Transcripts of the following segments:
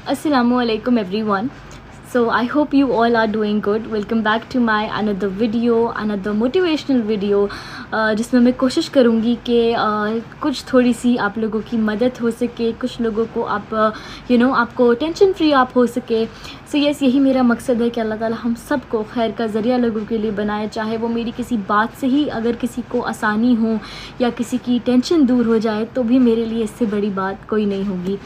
Assalamualaikum everyone. So I hope you all are doing good. Welcome back to my another video, another motivational video, जिसमें मैं कोशिश करूँगी कि कुछ थोड़ी सी आप लोगों की मदद हो सके, कुछ लोगों को आप आपको टेंशन फ्री आप हो सके। सो यस, यही मेरा मकसद है कि अल्लाह ताला हम सब को खैर का ज़रिया लोगों के लिए बनाए, चाहे वो मेरी किसी बात से ही अगर किसी को आसानी हो या किसी की टेंशन दूर हो जाए तो भी मेरे लिए इससे बड़ी बात कोई नहीं होगी।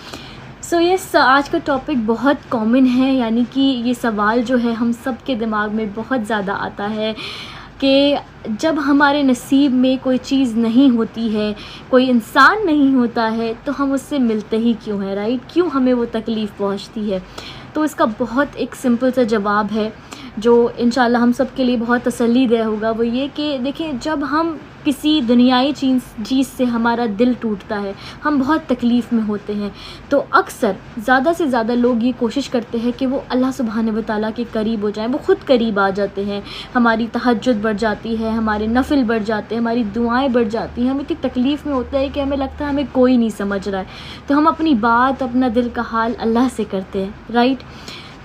सो यस, आज का टॉपिक बहुत कॉमन है, यानी कि ये सवाल जो है हम सब के दिमाग में बहुत ज़्यादा आता है कि जब हमारे नसीब में कोई चीज़ नहीं होती है, कोई इंसान नहीं होता है, तो हम उससे मिलते ही क्यों हैं, राइट? क्यों हमें वो तकलीफ़ पहुंचती है? तो इसका बहुत एक सिंपल सा जवाब है जो इंशाल्लाह हम सब के लिए बहुत तसल्लीदेह होगा। वो ये कि देखें, जब हम किसी दुनियाई चीज़ से हमारा दिल टूटता है, हम बहुत तकलीफ़ में होते हैं, तो अक्सर ज़्यादा से ज़्यादा लोग ये कोशिश करते हैं कि वो अल्लाह सुब्हान व तआला के करीब हो जाएं। वो ख़ुद करीब आ जाते हैं, हमारी तहज्जुद बढ़ जाती है, हमारे नफिल बढ़ जाते हैं, हमारी दुआएं बढ़ जाती हैं। हम इतनी तकलीफ़ में होते हैं कि हमें लगता है हमें कोई नहीं समझ रहा है, तो हम अपनी बात, अपना दिल का हाल अल्लाह से करते हैं, राइट?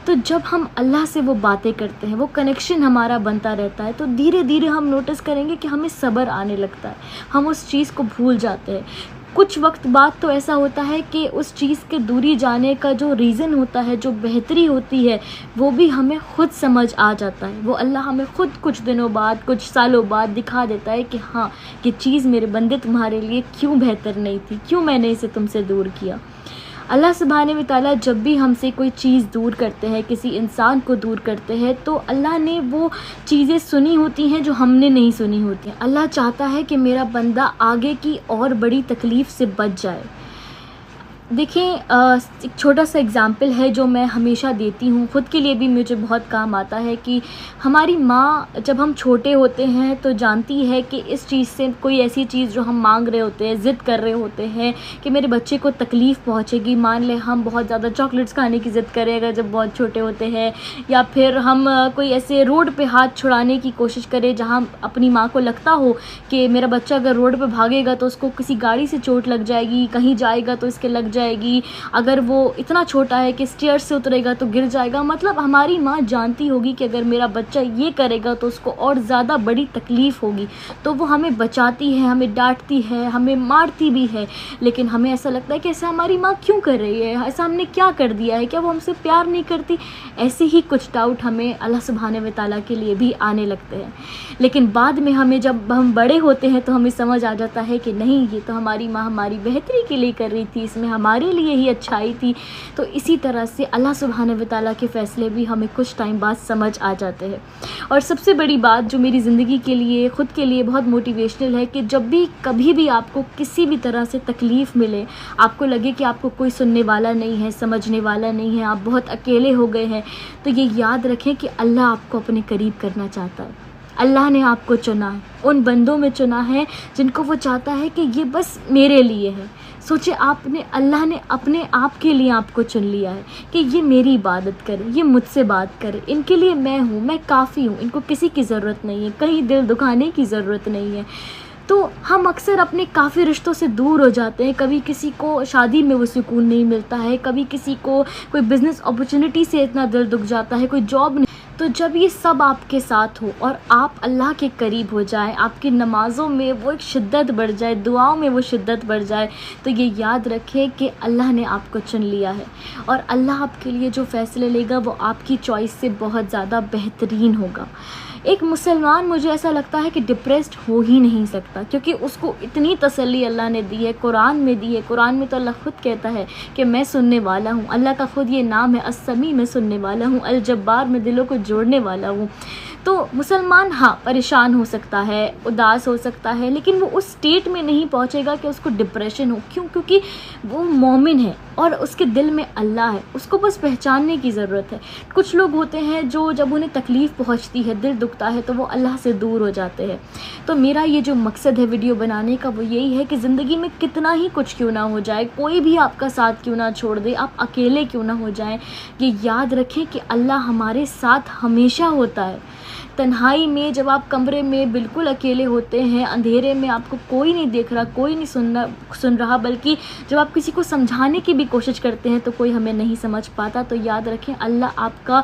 तो जब हम अल्लाह से वो बातें करते हैं, वो कनेक्शन हमारा बनता रहता है, तो धीरे धीरे हम नोटिस करेंगे कि हमें सब्र आने लगता है, हम उस चीज़ को भूल जाते हैं। कुछ वक्त बाद तो ऐसा होता है कि उस चीज़ के दूरी जाने का जो रीज़न होता है, जो बेहतरी होती है, वो भी हमें ख़ुद समझ आ जाता है। वो अल्लाह हमें ख़ुद कुछ दिनों बाद, कुछ सालों बाद दिखा देता है कि हाँ, ये चीज़ मेरे बंदे तुम्हारे लिए क्यों बेहतर नहीं थी, क्यों मैंने इसे तुमसे दूर किया। अल्लाह सुब्हाने व तआला जब भी हमसे कोई चीज़ दूर करते हैं, किसी इंसान को दूर करते हैं, तो अल्लाह ने वो चीज़ें सुनी होती हैं जो हमने नहीं सुनी होती हैं। अल्लाह चाहता है कि मेरा बंदा आगे की और बड़ी तकलीफ़ से बच जाए। देखें, एक छोटा सा एग्ज़ाम्पल है जो मैं हमेशा देती हूँ, ख़ुद के लिए भी मुझे बहुत काम आता है कि हमारी माँ जब हम छोटे होते हैं तो जानती है कि इस चीज़ से, कोई ऐसी चीज़ जो हम मांग रहे होते हैं, ज़िद कर रहे होते हैं कि मेरे बच्चे को तकलीफ़ पहुँचेगी। मान लें हम बहुत ज़्यादा चॉकलेट्स खाने की ज़िद करें अगर जब बहुत छोटे होते हैं, या फिर हम कोई ऐसे रोड पे हाथ छुड़ाने की कोशिश करें जहाँ अपनी माँ को लगता हो कि मेरा बच्चा अगर रोड पे भागेगा तो उसको किसी गाड़ी से चोट लग जाएगी, कहीं जाएगा तो इसके लग जाएगी, अगर वो इतना छोटा है कि स्टेयर्स से उतरेगा तो गिर जाएगा। मतलब हमारी माँ जानती होगी कि अगर मेरा बच्चा ये करेगा तो उसको और ज़्यादा बड़ी तकलीफ़ होगी, तो वो हमें बचाती है, हमें डांटती है, हमें मारती भी है। लेकिन हमें ऐसा लगता है कि ऐसा हमारी माँ क्यों कर रही है, ऐसा हमने क्या कर दिया है, क्या वो हमसे प्यार नहीं करती? ऐसे ही कुछ डाउट हमें अल्लाह सुब्हाने व तआला के लिए भी आने लगते हैं। लेकिन बाद में हमें, जब हम बड़े होते हैं, तो हमें समझ आ जाता है कि नहीं, ये तो हमारी माँ हमारी बेहतरी के लिए कर रही थी, इसमें हमारे लिए ही अच्छाई थी। तो इसी तरह से अल्लाह सुब्हाने व तआला के फ़ैसले भी हमें कुछ टाइम बाद समझ आ जाते हैं। और सबसे बड़ी बात जो मेरी ज़िंदगी के लिए, ख़ुद के लिए बहुत मोटिवेशनल है, कि जब भी कभी भी आपको किसी भी तरह से तकलीफ़ मिले, आपको लगे कि आपको कोई सुनने वाला नहीं है, समझने वाला नहीं है, आप बहुत अकेले हो गए हैं, तो ये याद रखें कि अल्लाह आपको अपने करीब करना चाहता है। अल्लाह ने आपको चुना है, उन बंदों में चुना है जिनको वो चाहता है कि ये बस मेरे लिए है। सोचिए, अल्लाह ने अपने आप के लिए आपको चुन लिया है कि ये मेरी इबादत करे, ये मुझसे बात करे, इनके लिए मैं हूँ, मैं काफ़ी हूँ, इनको किसी की ज़रूरत नहीं है, कहीं दिल दुखाने की ज़रूरत नहीं है। तो हम अक्सर अपने काफ़ी रिश्तों से दूर हो जाते हैं। कभी किसी को शादी में वो सुकून नहीं मिलता है, कभी किसी को कोई बिज़नेस अपॉर्चुनिटी से इतना दिल दुख जाता है, कोई जॉब नहीं। तो जब ये सब आपके साथ हो और आप अल्लाह के करीब हो जाएं, आपकी नमाज़ों में वो एक शिद्दत बढ़ जाए, दुआओं में वो शिद्दत बढ़ जाए, तो ये याद रखें कि अल्लाह ने आपको चुन लिया है और अल्लाह आपके लिए जो फ़ैसले लेगा वो आपकी चॉइस से बहुत ज़्यादा बेहतरीन होगा। एक मुसलमान, मुझे ऐसा लगता है कि डिप्रेस्ड हो ही नहीं सकता, क्योंकि उसको इतनी तसल्ली अल्लाह ने दी है, कुरान में दी है। कुरान में तो अल्लाह ख़ुद कहता है कि मैं सुनने वाला हूँ। अल्लाह का ख़ुद ये नाम है, अस्समी, मैं सुनने वाला हूँ, अल जब्बार, मैं दिलों को जोड़ने वाला हूँ। तो मुसलमान हाँ परेशान हो सकता है, उदास हो सकता है, लेकिन वो उस स्टेट में नहीं पहुँचेगा कि उसको डिप्रेशन हो। क्यों? क्योंकि वो मोमिन है और उसके दिल में अल्लाह है, उसको बस पहचानने की ज़रूरत है। कुछ लोग होते हैं जो जब उन्हें तकलीफ़ पहुँचती है, दिल दुखता है, तो वो अल्लाह से दूर हो जाते हैं। तो मेरा ये जो मकसद है वीडियो बनाने का, वो यही है कि ज़िंदगी में कितना ही कुछ क्यों ना हो जाए, कोई भी आपका साथ क्यों ना छोड़ दे, आप अकेले क्यों ना हो जाएं, ये याद रखें कि अल्लाह हमारे साथ हमेशा होता है। तन्हाई में, जब आप कमरे में बिल्कुल अकेले होते हैं, अंधेरे में, आपको कोई नहीं देख रहा, कोई नहीं सुन रहा, बल्कि जब आप किसी को समझाने की भी कोशिश करते हैं तो कोई हमें नहीं समझ पाता, तो याद रखें अल्लाह आपका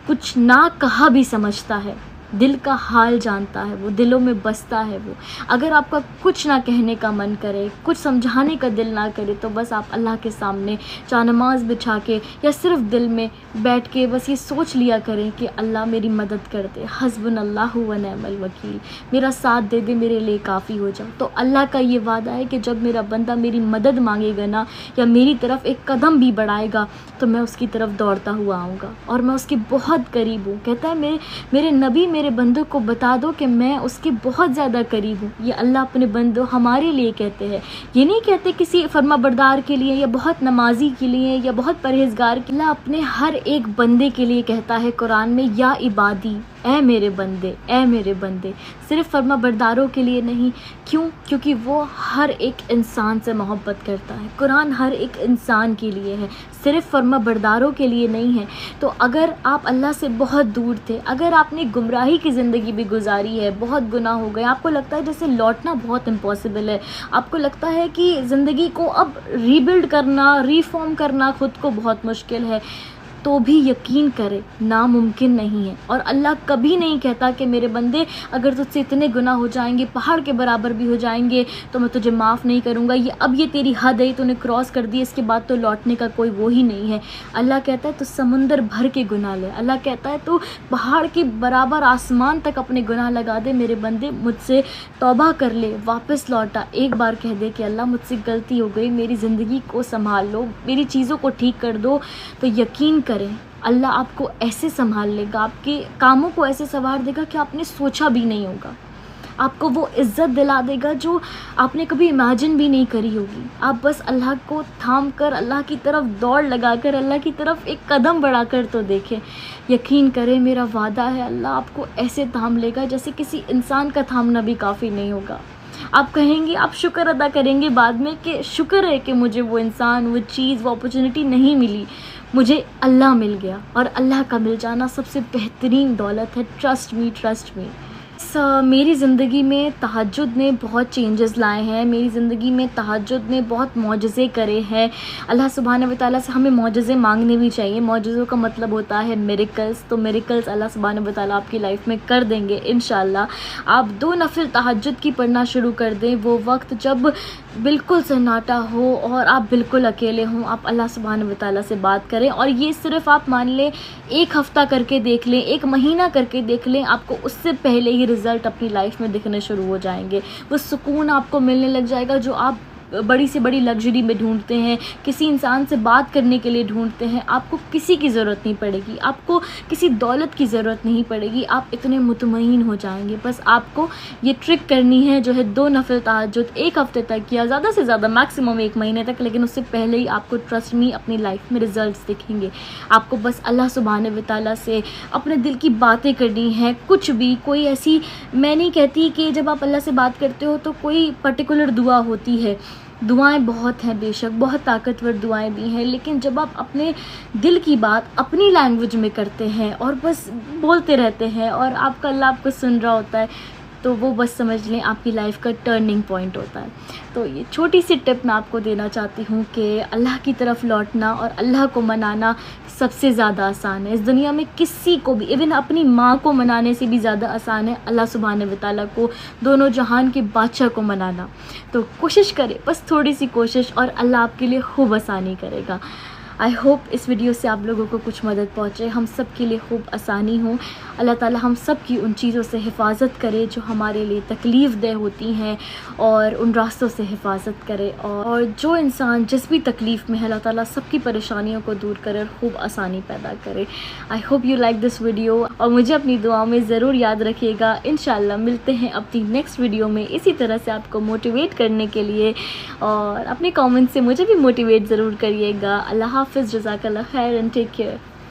कुछ ना कहा भी समझता है, दिल का हाल जानता है, वो दिलों में बसता है वो। अगर आपका कुछ ना कहने का मन करे, कुछ समझाने का दिल ना करे, तो बस आप अल्लाह के सामने चाहे नमाज बिछा के या सिर्फ दिल में बैठ के बस ये सोच लिया करें कि अल्लाह मेरी मदद कर दे, हस्बुनल्लाहु व निअमल वकील, मेरा साथ दे दे, मेरे लिए काफ़ी हो जाओ। तो अल्लाह का ये वादा है कि जब मेरा बंदा मेरी मदद मांगेगा ना, या मेरी तरफ एक कदम भी बढ़ाएगा, तो मैं उसकी तरफ दौड़ता हुआ आऊँगा और मैं उसके बहुत करीब हूँ। कहता है मेरे नबी मेरे बंदों को बता दो कि मैं उसके बहुत ज़्यादा करीब हूँ। ये अल्लाह अपने बंदों हमारे लिए कहते हैं, ये नहीं कहते किसी फर्माबरदार के लिए या बहुत नमाजी के लिए या बहुत परहेजगार के लिए। अल्लाह अपने हर एक बंदे के लिए कहता है कुरान में, या इबादी, ऐ मेरे बंदे, ऐ मेरे बंदे। सिर्फ फर्माबरदारों के लिए नहीं, क्यों? क्योंकि वो हर एक इंसान से मोहब्बत करता है। कुरान हर एक इंसान के लिए है, सिर्फ फर्माबरदारों के लिए नहीं है। तो अगर आप अल्लाह से बहुत दूर थे, अगर आपने गुमराही की ज़िंदगी भी गुजारी है, बहुत गुनाह हो गए, आपको लगता है जैसे लौटना बहुत इम्पॉसिबल है, आपको लगता है कि ज़िंदगी को अब रीबिल्ड करना, रीफॉर्म करना खुद को बहुत मुश्किल है, तो भी यकीन करें नामुमकिन नहीं है। और अल्लाह कभी नहीं कहता कि मेरे बंदे अगर तुझसे इतने गुनाह हो जाएंगे, पहाड़ के बराबर भी हो जाएंगे, तो मैं तुझे माफ़ नहीं करूँगा, ये तेरी हद है, तूने क्रॉस कर दी, इसके बाद तो लौटने का कोई वो ही नहीं है। अल्लाह कहता है तो समुंदर भर के गुनाह ले, अल्लाह कहता है तो पहाड़ के बराबर आसमान तक अपने गुनाह लगा दे, मेरे बंदे मुझसे तौबा कर ले, वापस लौटा, एक बार कह दे कि अल्लाह मुझसे गलती हो गई, मेरी ज़िंदगी को संभाल लो, मेरी चीज़ों को ठीक कर दो, तो यकीन करें अल्लाह आपको ऐसे संभाल लेगा, आपके कामों को ऐसे संवार देगा कि आपने सोचा भी नहीं होगा। आपको वो इज़्ज़त दिला देगा जो आपने कभी इमेजिन भी नहीं करी होगी। आप बस अल्लाह को थाम कर, अल्लाह की तरफ दौड़ लगाकर, अल्लाह की तरफ एक कदम बढ़ाकर तो देखें। यकीन करें मेरा वादा है, अल्लाह आपको ऐसे थाम लेगा जैसे किसी इंसान का थामना भी काफ़ी नहीं होगा। आप कहेंगे, आप शुक्र अदा करेंगे बाद में कि शुक्र है कि मुझे वो इंसान, वो चीज़, वो अपॉर्चुनिटी नहीं मिली, मुझे अल्लाह मिल गया। और अल्लाह का मिल जाना सबसे बेहतरीन दौलत है। Trust me, trust me. मेरी ज़िंदगी में तहज्जुद ने बहुत चेंजेस लाए हैं, मेरी ज़िंदगी में तहज्जुद ने बहुत मौजज़े करे हैं। अल्लाह सुब्हानहू व तआला से हमें मौजज़े मांगने भी चाहिए। मौजज़ों का मतलब होता है मिरेकल्स, तो मिरेकल्स अल्लाह सुब्हानहू व तआला आपकी लाइफ में कर देंगे इंशाल्लाह। आप 2 नफिल तहज्जुद की पढ़ना शुरू कर दें, वो वक्त जब बिल्कुल सन्नाटा हो और आप बिल्कुल अकेले हों, आप अल्लाह सुब्हानहू व तआला से बात करें। और ये सिर्फ आप मान लें 1 हफ़्ता करके देख लें, 1 महीना करके देख लें, आपको उससे पहले ही रिज़ल्ट अपनी लाइफ में दिखने शुरू हो जाएंगे। वो सुकून आपको मिलने लग जाएगा जो आप बड़ी से बड़ी लग्जरी में ढूंढते हैं, किसी इंसान से बात करने के लिए ढूंढते हैं। आपको किसी की ज़रूरत नहीं पड़ेगी, आपको किसी दौलत की ज़रूरत नहीं पड़ेगी, आप इतने मुतमईन हो जाएंगे। बस आपको ये ट्रिक करनी है जो है 2 नफिल तहज्जुद 1 हफ़्ते तक या ज़्यादा से ज़्यादा मैक्सिमम 1 महीने तक, लेकिन उससे पहले ही आपको ट्रस्ट मी अपनी लाइफ में रिजल्ट्स दिखेंगे। आपको बस अल्लाह सुब्हानहू व तआला से अपने दिल की बातें करनी है। कुछ भी, कोई ऐसी, मैं नहीं कहती कि जब आप अल्लाह से बात करते हो तो कोई पर्टिकुलर दुआ होती है, दुआएं बहुत हैं, बेशक बहुत ताकतवर दुआएं भी हैं, लेकिन जब आप अपने दिल की बात अपनी लैंग्वेज में करते हैं और बस बोलते रहते हैं और आपका अल्लाह आपको सुन रहा होता है, तो वो बस समझ लें आपकी लाइफ का टर्निंग पॉइंट होता है। तो ये छोटी सी टिप मैं आपको देना चाहती हूँ कि अल्लाह की तरफ लौटना और अल्लाह को मनाना सबसे ज़्यादा आसान है। इस दुनिया में किसी को भी, इवन अपनी माँ को मनाने से भी ज़्यादा आसान है अल्लाह सुब्हानहू व तआला को, दोनों जहान के बादशाह को मनाना। तो कोशिश करें, बस थोड़ी सी कोशिश, और अल्लाह आपके लिए खूब आसानी करेगा। आई होप इस वीडियो से आप लोगों को कुछ मदद पहुँचे, हम सब के लिए खूब आसानी हो। अल्लाह ताला हम सब की उन चीज़ों से हिफाजत करे जो हमारे लिए तकलीफ़ दह होती हैं, और उन रास्तों से हिफाजत करे, और जो इंसान जिस भी तकलीफ़ में है अल्लाह ताला सबकी परेशानियों को दूर करे और खूब आसानी पैदा करे। I hope you like this video, और मुझे अपनी दुआओं में ज़रूर याद रखिएगा। इंशाल्लाह मिलते हैं अपनी नेक्स्ट वीडियो में इसी तरह से आपको मोटिवेट करने के लिए, और अपने कमेंट से मुझे भी मोटिवेट ज़रूर करिएगा। अल्लाह हाफ़िज़, जज़ाकल्लाह खैर एंड टेक केयर।